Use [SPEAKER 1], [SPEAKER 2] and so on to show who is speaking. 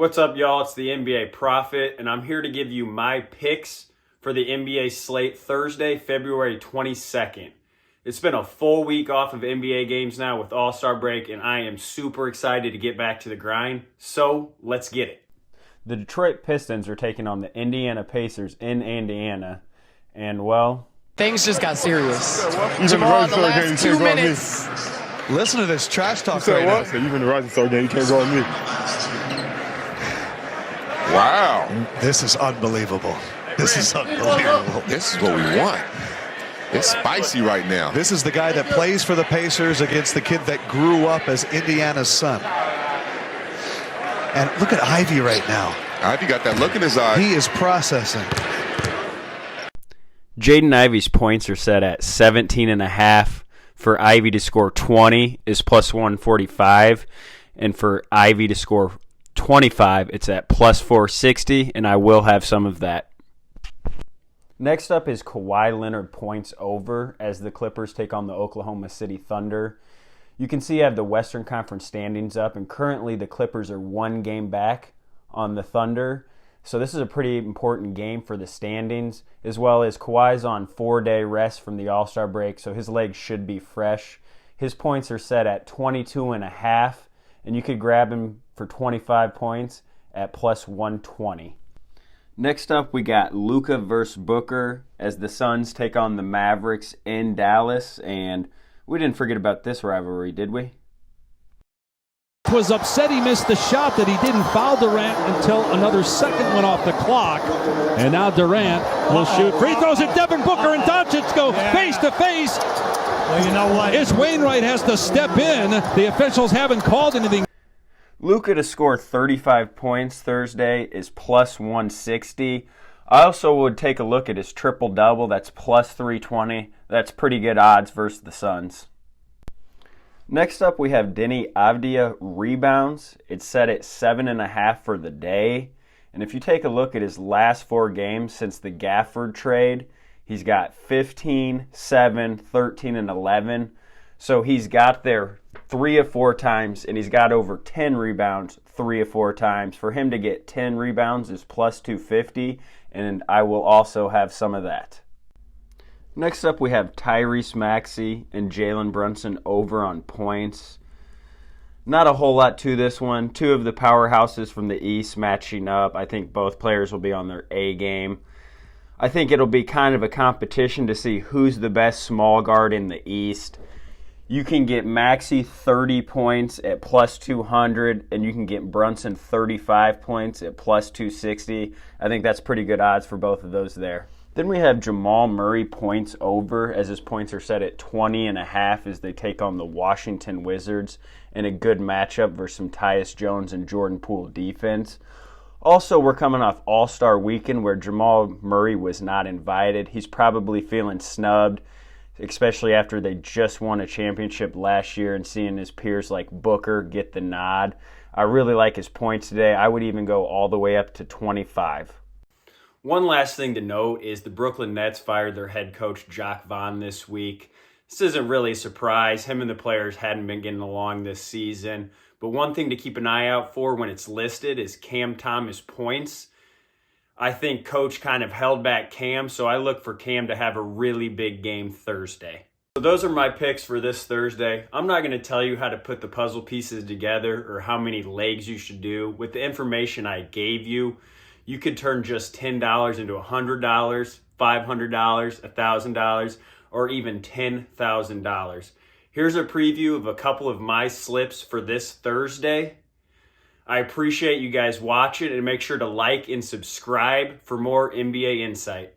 [SPEAKER 1] What's up, y'all? It's the NBA Prophet, and I'm here to give you my picks for the NBA slate Thursday, February 22nd. It's been a full week off of NBA games now with All-Star break, and I am super excited to get back to the grind. So, let's get it. The Detroit Pistons are taking on the Indiana Pacers in Indiana, and well,
[SPEAKER 2] things just got serious.
[SPEAKER 3] Jamal, the last 2 minutes.
[SPEAKER 4] Listen to this trash talk
[SPEAKER 3] right now.
[SPEAKER 4] now.
[SPEAKER 3] Even the Rising Star game, you can't go on me. Wow.
[SPEAKER 4] This is unbelievable. This is unbelievable.
[SPEAKER 5] This is what we want. It's spicy right now.
[SPEAKER 4] This is the guy that plays for the Pacers against the kid that grew up as Indiana's son. And look at Ivy right now.
[SPEAKER 5] Ivy got that look in his eye.
[SPEAKER 4] He is processing.
[SPEAKER 1] Jaden Ivey's points are set at 17.5. For Ivy to score 20 is plus 145. And for Ivy to score 25, it's at plus 460, and I will have some of that. Next up is Kawhi Leonard points over as the Clippers take on the Oklahoma City Thunder. You can see I have the Western Conference standings up, and currently the Clippers are 1 game back on the Thunder. So this is a pretty important game for the standings, as well as Kawhi's on 4-day rest from the All-Star break, so his legs should be fresh. His points are set at 22.5, and you could grab him for 25 points at plus 120. Next up, we got Luka versus Booker as the Suns take on the Mavericks in Dallas, and we didn't forget about this rivalry, did we?
[SPEAKER 6] Was upset he missed the shot, that he didn't foul Durant until another second went off the clock. And now Durant will shoot free throws, and Devin Booker and Doncic go face to face.
[SPEAKER 7] Well, you know what?
[SPEAKER 6] As Wainwright has to step in, the officials haven't called anything.
[SPEAKER 1] Luka to score 35 points Thursday is plus 160. I also would take a look at his triple-double. That's plus 320. That's pretty good odds versus the Suns. Next up, we have Deni Avdija rebounds. It's set at 7.5 for the day. And if you take a look at his last 4 games since the Gafford trade, he's got 15, 7, 13, and 11. So he's got there 3 of 4 times, and he's got over 10 rebounds 3 of 4 times. For him to get 10 rebounds is plus 250, and I will also have some of that. Next up, we have Tyrese Maxey and Jalen Brunson over on points. Not a whole lot to this one. 2 of the powerhouses from the East matching up. I think both players will be on their A game. I think it'll be kind of a competition to see who's the best small guard in the East. You can get Maxey 30 points at plus 200, and you can get Brunson 35 points at plus 260. I think that's pretty good odds for both of those there. Then we have Jamal Murray points over, as his points are set at 20.5 as they take on the Washington Wizards in a good matchup versus some Tyus Jones and Jordan Poole defense. Also, we're coming off All-Star Weekend where Jamal Murray was not invited. He's probably feeling snubbed, especially after they just won a championship last year and seeing his peers like Booker get the nod. I really like his points today. I would even go all the way up to 25. One last thing to note is the Brooklyn Nets fired their head coach, Jacques Vaughn, this week. This isn't really a surprise. Him and the players hadn't been getting along this season. But one thing to keep an eye out for when it's listed is Cam Thomas points. I think Coach kind of held back Cam, so I look for Cam to have a really big game Thursday. So those are my picks for this Thursday. I'm not going to tell you how to put the puzzle pieces together or how many legs you should do. With the information I gave you, you could turn just $10 into $100, $500, $1,000, or even $10,000. Here's a preview of a couple of my slips for this Thursday. I appreciate you guys watching, and make sure to like and subscribe for more NBA insight.